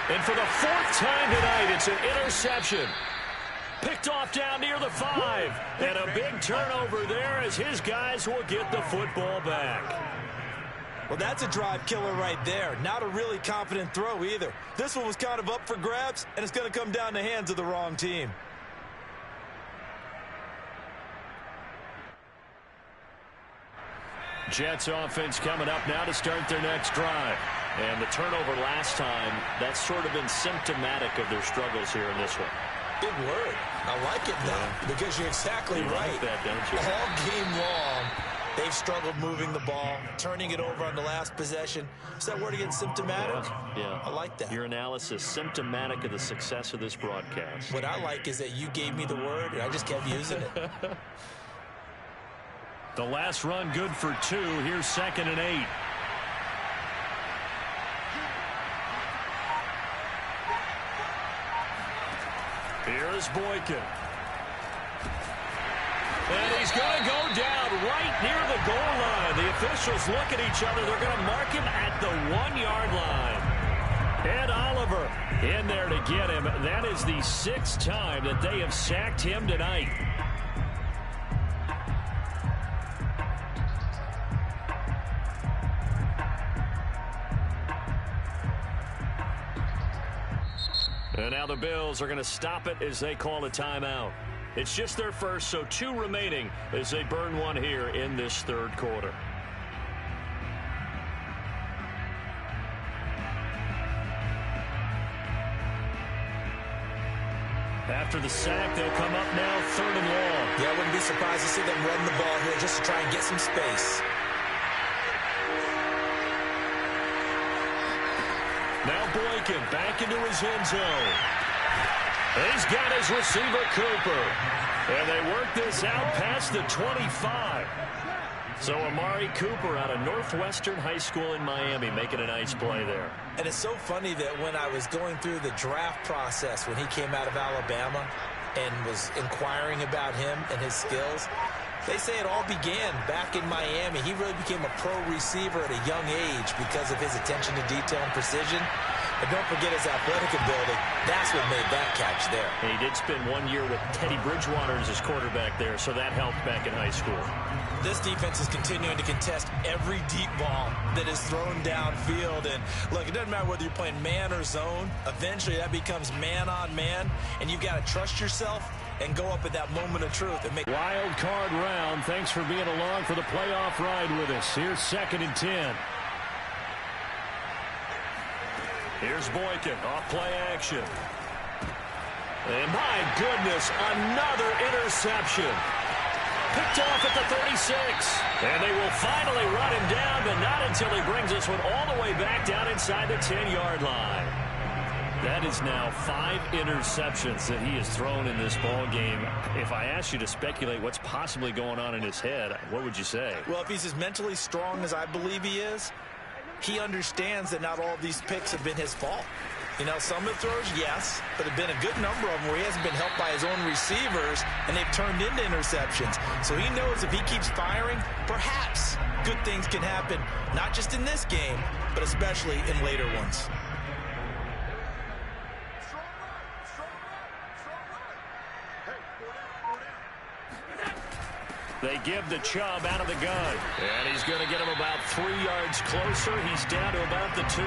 And for the 4th time tonight, it's an interception. Picked off down near the 5. And a big turnover there as his guys will get the football back. Well, that's a drive killer right there. Not a really confident throw either. This one was kind of up for grabs, and it's going to come down the hands of the wrong team. Jets offense coming up now to start their next drive. And the turnover last time, that's sort of been symptomatic of their struggles here in this one. Big word. I like it, though, because you're exactly right. Like that, don't you? All game long, they've struggled moving the ball, turning it over on the last possession. Is that word again, symptomatic? Yeah. I like that. Your analysis, symptomatic of the success of this broadcast. What I like is that you gave me the word, and I just kept using it. The last run good for 2. Here's 2nd and 8. Here's Boykin. And he's going to go down right near the goal line. The officials look at each other. They're going to mark him at the 1-yard line. And Oliver in there to get him. That is the 6th time that they have sacked him tonight. And now the Bills are going to stop it as they call a timeout. It's just their first, so 2 remaining as they burn 1 here in this 3rd quarter. After the sack, they'll come up now 3rd and long. Yeah, I wouldn't be surprised to see them run the ball here just to try and get some space. Now Boykin back into his end zone. He's got his receiver, Cooper. And they work this out past the 25. So Amari Cooper out of Northwestern High School in Miami making a nice play there. And it's so funny that when I was going through the draft process when he came out of Alabama and was inquiring about him and his skills, they say it all began back in Miami. He really became a pro receiver at a young age because of his attention to detail and precision. And don't forget his athletic ability. That's what made that catch there. And he did spend 1 year with Teddy Bridgewater as his quarterback there, so that helped back in high school. This defense is continuing to contest every deep ball that is thrown downfield. And look, it doesn't matter whether you're playing man or zone. Eventually that becomes man on man, and you've got to trust yourself and go up at that moment of truth. And make Wild card round. Thanks for being along for the playoff ride with us. Here's 2nd and 10. Here's Boykin, off play action. And my goodness, another interception. Picked off at the 36. And they will finally run him down, but not until he brings this one all the way back down inside the 10-yard line. That is now 5 interceptions that he has thrown in this ball game. If I asked you to speculate what's possibly going on in his head, what would you say? Well, if he's as mentally strong as I believe he is, he understands that not all of these picks have been his fault. You know, some of the throws, yes, but there have been a good number of them where he hasn't been helped by his own receivers, and they've turned into interceptions. So he knows if he keeps firing, perhaps good things can happen, not just in this game, but especially in later ones. They give the Chubb out of the gun. And he's going to get him about 3 yards closer. He's down to about the 2.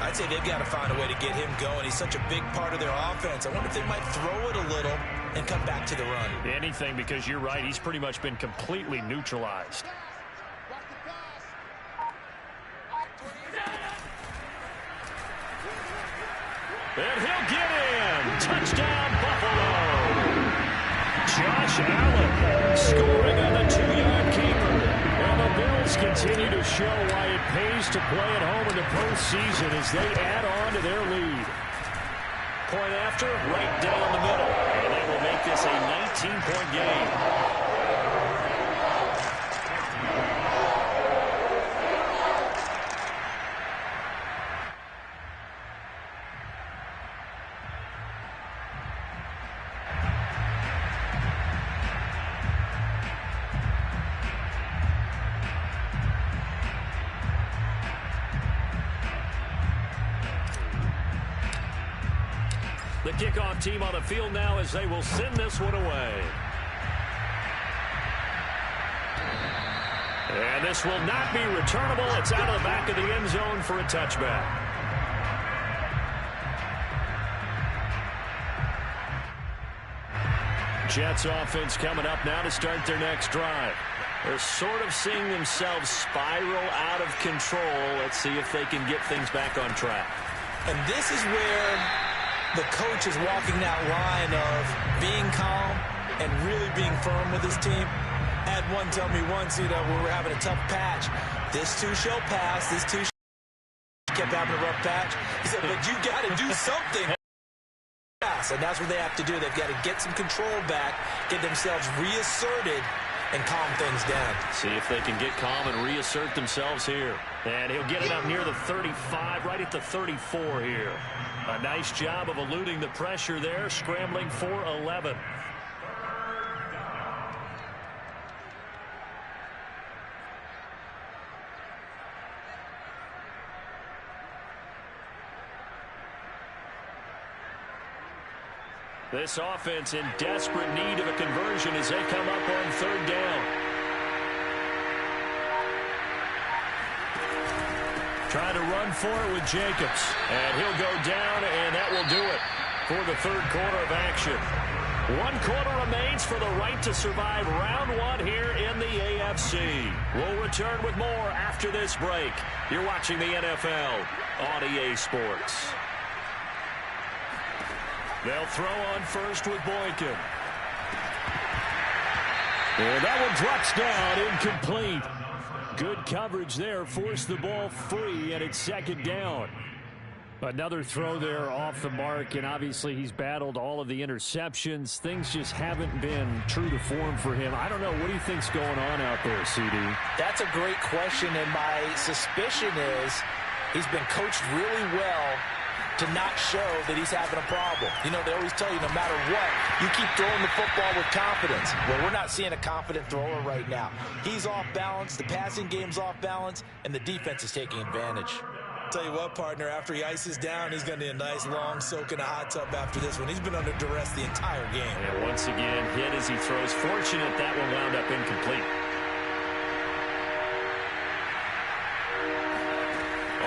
I'd say they've got to find a way to get him going. He's such a big part of their offense. I wonder if they might throw it a little and come back to the run. Anything, because you're right. He's pretty much been completely neutralized. And he'll get in. Touchdown, Buffalo. Josh Allen scoring on the 2-yard keeper. And the Bills continue to show why it pays to play at home in the postseason as they add on to their lead. Point after, right down the middle. And they will make this a 19-point game. The kickoff team on the field now as they will send this one away. And this will not be returnable. It's out of the back of the end zone for a touchback. Jets offense coming up now to start their next drive. They're sort of seeing themselves spiral out of control. Let's see if they can get things back on track. And this is where The coach is walking that line of being calm and really being firm with his team. I had one tell me once, when we were having a tough patch, this too shall pass, this too kept having a rough patch. He said, but you got to do something. And that's what they have to do. They've got to get some control back, get themselves reasserted, and calm things down. See if they can get calm and reassert themselves here. And he'll get it up near the 35, right at the 34 here. A nice job of eluding the pressure there, scrambling for 11. This offense in desperate need of a conversion as they come up on third down. Trying to run for it with Jacobs. And he'll go down, and that will do it for the third quarter of action. 1 quarter remains for the right to survive round 1 here in the AFC. We'll return with more after this break. You're watching the NFL on EA Sports. They'll throw on first with Boykin. And that one drops down, incomplete. Good coverage there, forced the ball free, and it's second down. Another throw there off the mark, and obviously he's battled all of the interceptions. Things just haven't been true to form for him. I don't know. What do you think's going on out there, CD? That's a great question, and my suspicion is he's been coached really well to not show that he's having a problem. They always tell you no matter what, you keep throwing the football with confidence. Well, we're not seeing a confident thrower right now. He's off balance, the passing game's off balance, and the defense is taking advantage. Tell you what, partner, after he ices down, he's going to need a nice long soak in a hot tub after this one. He's been under duress the entire game. And once again, hit as he throws. Fortunate that one wound up incomplete.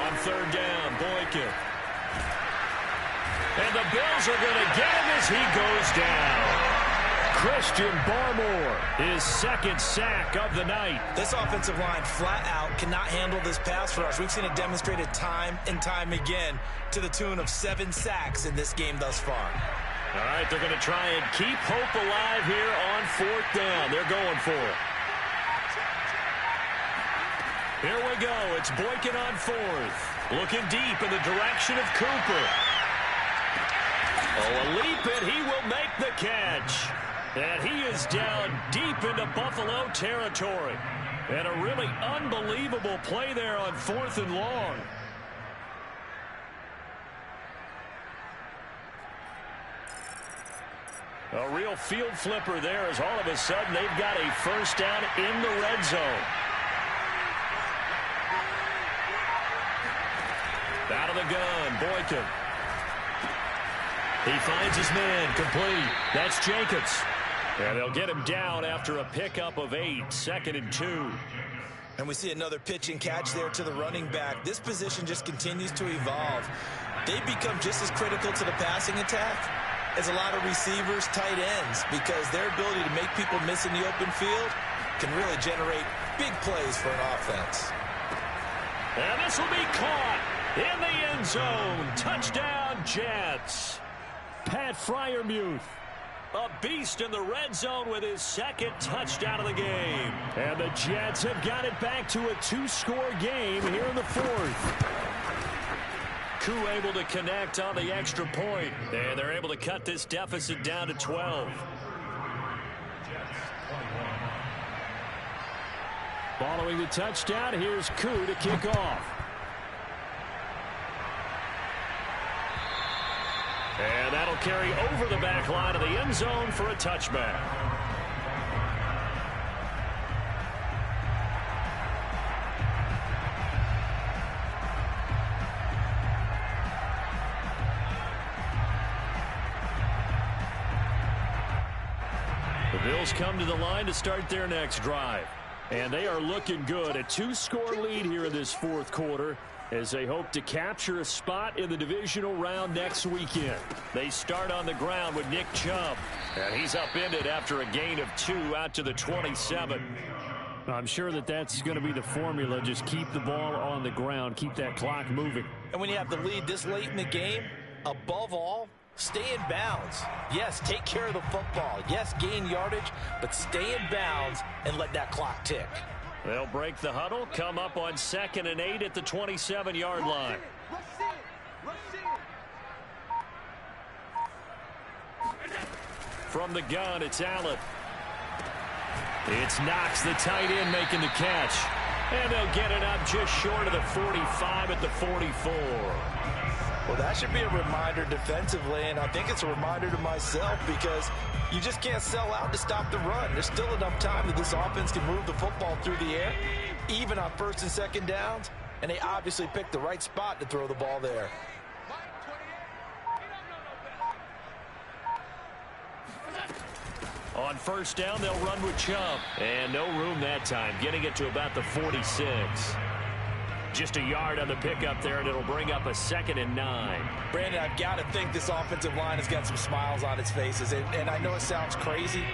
On third down, Boykin. And the Bills are going to get him as he goes down. Christian Barmore, his second sack of the night. This offensive line flat out cannot handle this pass rush. We've seen it demonstrated time and time again to the tune of 7 sacks in this game thus far. All right, they're going to try and keep hope alive here on fourth down. They're going for it. Here we go. It's Boykin on fourth. Looking deep in the direction of Cooper. Oh, a leap, and he will make the catch. And he is down deep into Buffalo territory. And a really unbelievable play there on 4th and long. A real field flipper there as all of a sudden they've got a first down in the red zone. Out of the gun, Boykin. He finds his man, complete. That's Jacobs. And they'll get him down after a pickup of 8, 2nd and 2. And we see another pitch and catch there to the running back. This position just continues to evolve. They become just as critical to the passing attack as a lot of receivers, tight ends, because their ability to make people miss in the open field can really generate big plays for an offense. And this will be caught in the end zone. Touchdown, Jets. Pat Freiermuth, a beast in the red zone with his second touchdown of the game. And the Jets have got it back to a 2-score game here in the 4th. Koo able to connect on the extra point, and they're able to cut this deficit down to 12. Following the touchdown, here's Koo to kick off. And that'll carry over the back line of the end zone for a touchback. The Bills come to the line to start their next drive. And they are looking good. A 2-score lead here in this 4th quarter, as they hope to capture a spot in the divisional round next weekend. They start on the ground with Nick Chubb, and he's upended after a gain of 2 out to the 27. I'm sure that that's going to be the formula. Just keep the ball on the ground, keep that clock moving. And when you have the lead this late in the game, above all, Stay in bounds. Yes, take care of the football. Yes, gain yardage, but stay in bounds and let that clock tick. They'll break the huddle, come up on 2nd and 8 at the 27-yard line. From the gun, it's Allen. It's Knox, the tight end, making the catch. And they'll get it up just short of the 45 at the 44. Well, that should be a reminder defensively, and I think it's a reminder to myself because you just can't sell out to stop the run. There's still enough time that this offense can move the football through the air, even on 1st and 2nd downs, and they obviously picked the right spot to throw the ball there. On 1st down, they'll run with Chubb. And no room that time, getting it to about the 46. Just a yard on the pickup there, and it'll bring up a 2nd and 9. Brandon, I've got to think this offensive line has got some smiles on its faces. And I know it sounds crazy,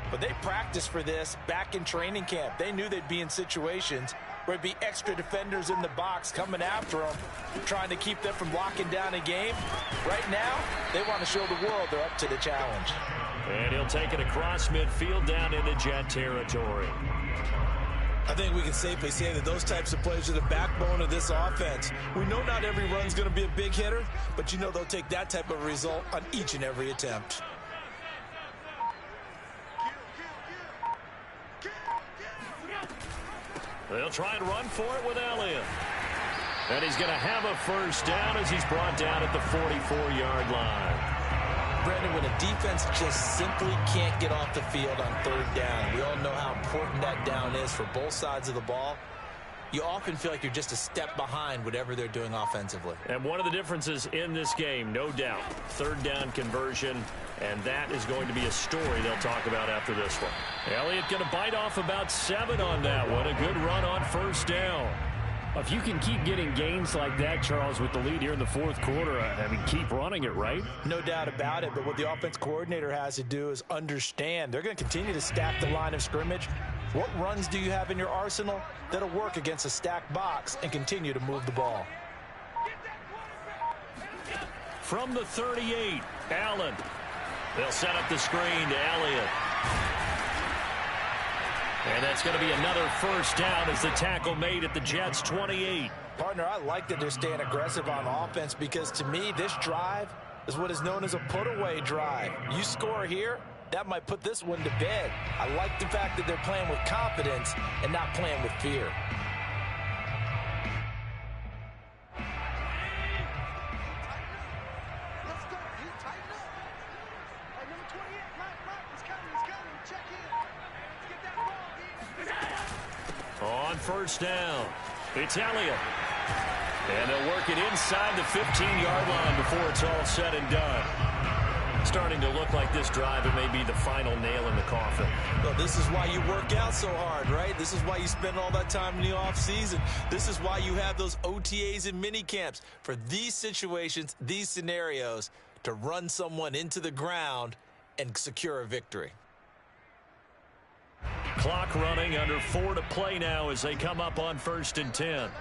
but they practiced for this back in training camp. They knew they'd be in situations where it'd be extra defenders in the box coming after them, trying to keep them from locking down a game. Right now, they want to show the world they're up to the challenge. And he'll take it across midfield down into Jet territory. I think we can safely say that those types of plays are the backbone of this offense. We know not every run's going to be a big hitter, but you know they'll take that type of result on each and every attempt. They'll try and run for it with Elliott. And he's going to have a 1st down as he's brought down at the 44-yard line. Brandon, when a defense just simply can't get off the field on 3rd down, we all know how important that down is for both sides of the ball. You often feel like you're just a step behind whatever they're doing offensively. And one of the differences in this game, no doubt, 3rd down conversion, and that is going to be a story they'll talk about after this one. Elliott going to bite off about 7 on that one. A good run on 1st down. If you can keep getting gains like that, Charles, with the lead here in the 4th quarter, I mean, keep running it, right? No doubt about it, but what the offense coordinator has to do is understand. They're going to continue to stack the line of scrimmage. What runs do you have in your arsenal that'll work against a stacked box and continue to move the ball? From the 38, Allen. They'll set up the screen to Elliott. And that's going to be another 1st down as the tackle made at the Jets' 28. Partner, I like that they're staying aggressive on offense because to me, this drive is what is known as a put-away drive. You score here, that might put this one to bed. I like the fact that they're playing with confidence and not playing with fear. On 1st down, it's Elliott. And they'll work it inside the 15-yard line before it's all said and done. Starting to look like this drive, it may be the final nail in the coffin. Well, this is why you work out so hard, right? This is why you spend all that time in the offseason. This is why you have those OTAs and mini camps for these situations, these scenarios, to run someone into the ground and secure a victory. Clock running, under 4 to play now as they come up on 1st and 10.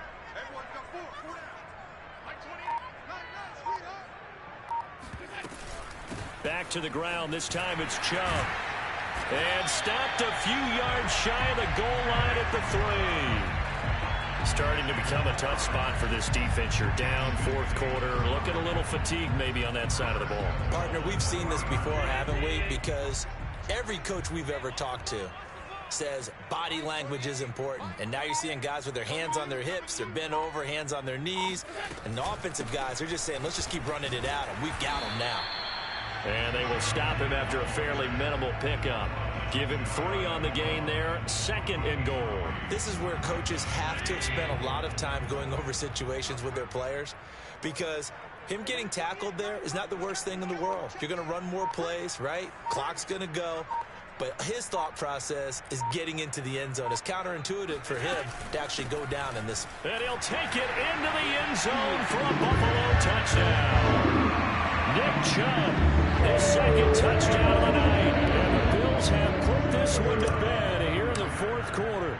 Back to the ground. This time it's Chubb. And stopped a few yards shy of the goal line at the 3. Starting to become a tough spot for this defense. You're down 4th quarter. Looking a little fatigued maybe on that side of the ball. Partner, we've seen this before, haven't we? Because every coach we've ever talked to says body language is important. And now you're seeing guys with their hands on their hips, they're bent over, hands on their knees. And the offensive guys, they're just saying, let's just keep running it at them. We've got them now. And they will stop him after a fairly minimal pickup. Give him 3 on the gain there, 2nd and goal. This is where coaches have to spend a lot of time going over situations with their players because him getting tackled there is not the worst thing in the world. You're going to run more plays, right? Clock's going to go. But his thought process is getting into the end zone. It's counterintuitive for him to actually go down in this. And he'll take it into the end zone for a Buffalo touchdown. Nick Chubb, his 2nd touchdown of the night. And the Bills have put this one to bed here in the 4th quarter.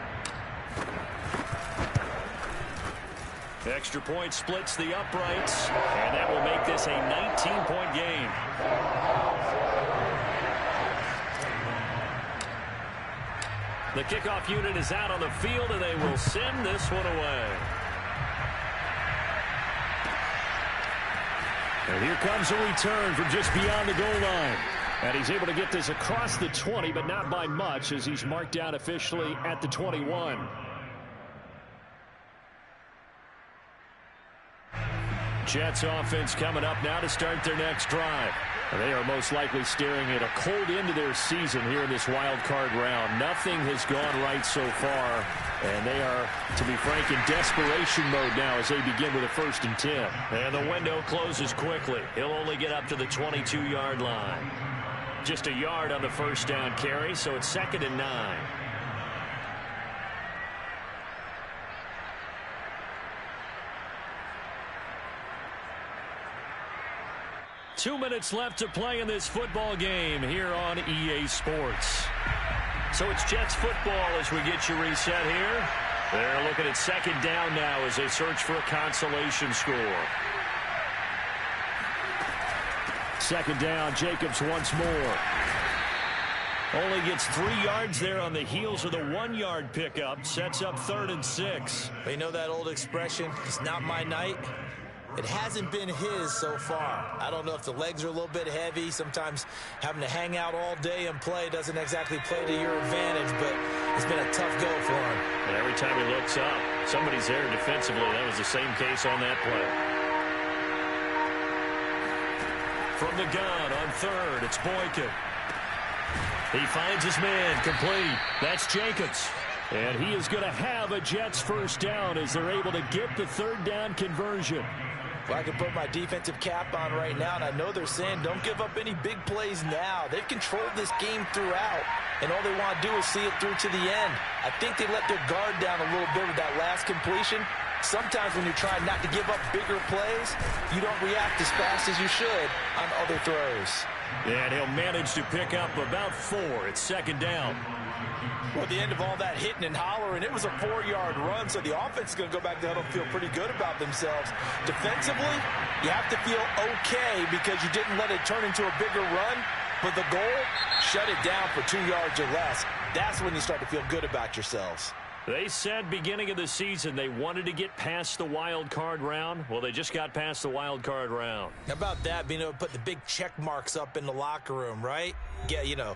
Extra point splits the uprights, and that will make this a 19-point game. The kickoff unit is out on the field, and they will send this one away. And here comes a return from just beyond the goal line. And he's able to get this across the 20, but not by much, as he's marked out officially at the 21. Jets offense coming up now to start their next drive. They are most likely staring at a cold end to their season here in this wild card round. Nothing has gone right so far, and they are, to be frank, in desperation mode now as they begin with a 1st and 10. And the window closes quickly. He'll only get up to the 22-yard line. Just a yard on the first down carry, so it's 2nd and 9. Two minutes left to play in this football game here on EA Sports. So it's Jets football as we get you reset here. They're looking at 2nd down now as they search for a consolation score. 2nd down, Jacobs once more. Only gets 3 yards there on the heels of the 1-yard pickup. Sets up 3rd and 6. You know that old expression, it's not my night? It hasn't been his so far. I don't know if the legs are a little bit heavy. Sometimes having to hang out all day and play doesn't exactly play to your advantage, but it's been a tough go for him. And every time he looks up, somebody's there defensively. That was the same case on that play. From the gun on 3rd, it's Boykin. He finds his man, complete. That's Jacobs. And he is going to have a Jets 1st down as they're able to get the 3rd down conversion. Well, I can put my defensive cap on right now, and I know they're saying don't give up any big plays now. They've controlled this game throughout, and all they want to do is see it through to the end. I think they let their guard down a little bit with that last completion. Sometimes when you're trying not to give up bigger plays, you don't react as fast as you should on other throws. And he'll manage to pick up about 4. It's 2nd down. Well, at the end of all that hitting and hollering, it was a 4-yard run, so the offense is going to go back there and feel pretty good about themselves. Defensively, you have to feel okay because you didn't let it turn into a bigger run, but the goal, shut it down for 2 yards or less. That's when you start to feel good about yourselves. They said beginning of the season they wanted to get past the wild card round. Well, they just got past the wild card round. How about that, being able to put the big check marks up in the locker room, right? Yeah, you know,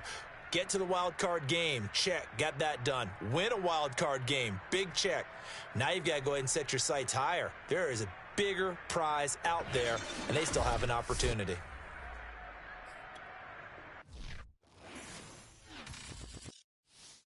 get to the wild card game, check, got that done. Win a wild card game, big check. Now you've got to go ahead and set your sights higher. There is a bigger prize out there, and they still have an opportunity.